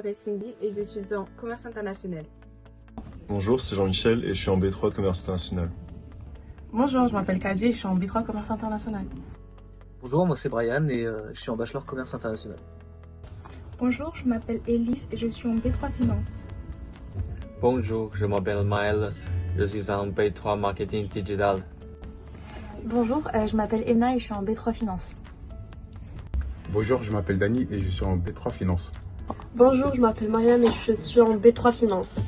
m'appelle Cindy et je suis en commerce international. Bonjour, c'est Jean-Michel et je suis en B3 de commerce international. Bonjour, je m'appelle Kadji et je suis en B3 commerce international. Bonjour, moi c'est Brian et je suis en bachelor commerce international. Bonjour, je m'appelle Elise et je suis en B3 finance. Bonjour, je m'appelle Maël, je suis en B3 marketing digital. Bonjour, je m'appelle Emna et je suis en B3 finance. Bonjour, je m'appelle Dani et je suis en B3 finance. Bonjour, je m'appelle Mariam et je suis en B3 finance.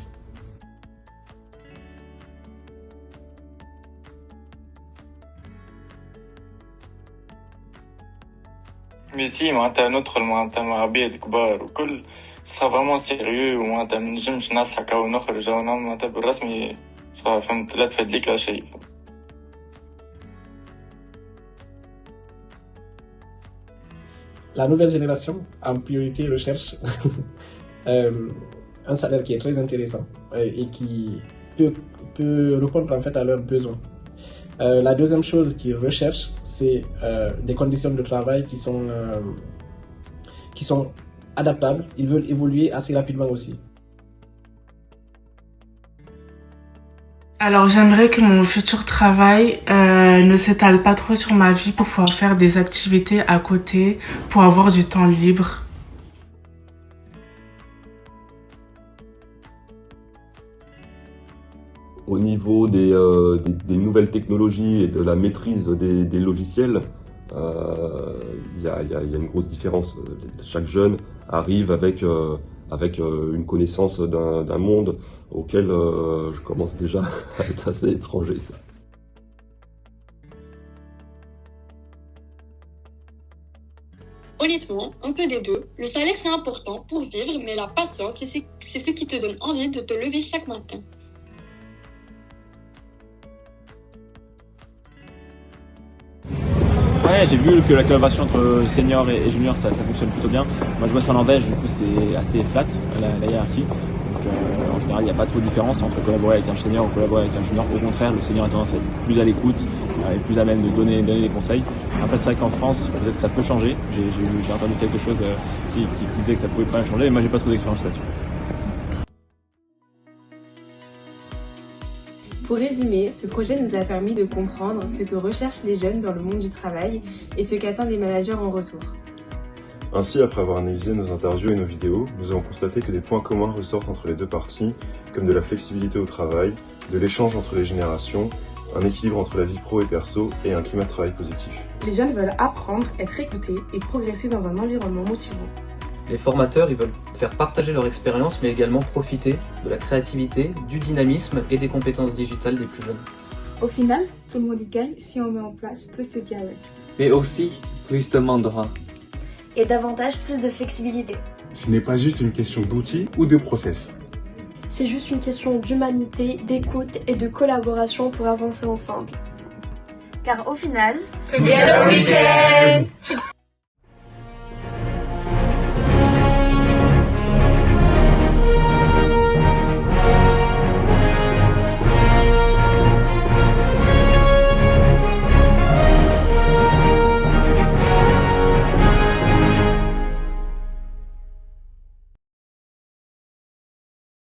ميسي معناتها ندخل معناتها مع عباد كبار وكل صار فريمون سيريو ومعناتها منجمش نضحك او نخرج او نعمل معناتها بالرسمي صار فهمت لا تفاد ليك لا شيء. La nouvelle génération, en priorité, recherche un salaire qui est très intéressant et qui peut répondre en fait à leurs besoins. La deuxième chose qu'ils recherchent, c'est des conditions de travail qui sont adaptables. Ils veulent évoluer assez rapidement aussi. Alors j'aimerais que mon futur travail ne s'étale pas trop sur ma vie pour pouvoir faire des activités à côté, pour avoir du temps libre. Au niveau des nouvelles technologies et de la maîtrise des logiciels, il y a une grosse différence. Chaque jeune arrive avec une connaissance d'un monde auquel je commence déjà à être assez étranger. Honnêtement, un peu des deux. Le salaire c'est important pour vivre, mais la patience c'est ce qui te donne envie de te lever chaque matin. Ouais, j'ai vu que la collaboration entre senior et junior ça fonctionne plutôt bien. Moi je bosse en Norvège, du coup c'est assez flat la hiérarchie. Donc en général il n'y a pas trop de différence entre collaborer avec un senior ou collaborer avec un junior. Au contraire, le senior a tendance à être plus à l'écoute et plus à même de donner des conseils. Après c'est vrai qu'en France peut-être que ça peut changer. J'ai entendu quelque chose qui disait que ça pouvait pas changer, mais moi j'ai pas trop d'expérience là-dessus. Pour résumer, ce projet nous a permis de comprendre ce que recherchent les jeunes dans le monde du travail et ce qu'attendent les managers en retour. Ainsi, après avoir analysé nos interviews et nos vidéos, nous avons constaté que des points communs ressortent entre les deux parties, comme de la flexibilité au travail, de l'échange entre les générations, un équilibre entre la vie pro et perso et un climat de travail positif. Les jeunes veulent apprendre, être écoutés et progresser dans un environnement motivant. Les formateurs, ils veulent faire partager leur expérience, mais également profiter de la créativité, du dynamisme et des compétences digitales des plus jeunes. Au final, tout le monde y gagne si on met en place plus de dialogue. Mais aussi plus de mandats. Et davantage plus de flexibilité. Ce n'est pas juste une question d'outils ou de process. C'est juste une question d'humanité, d'écoute et de collaboration pour avancer ensemble. Car au final, Together we can!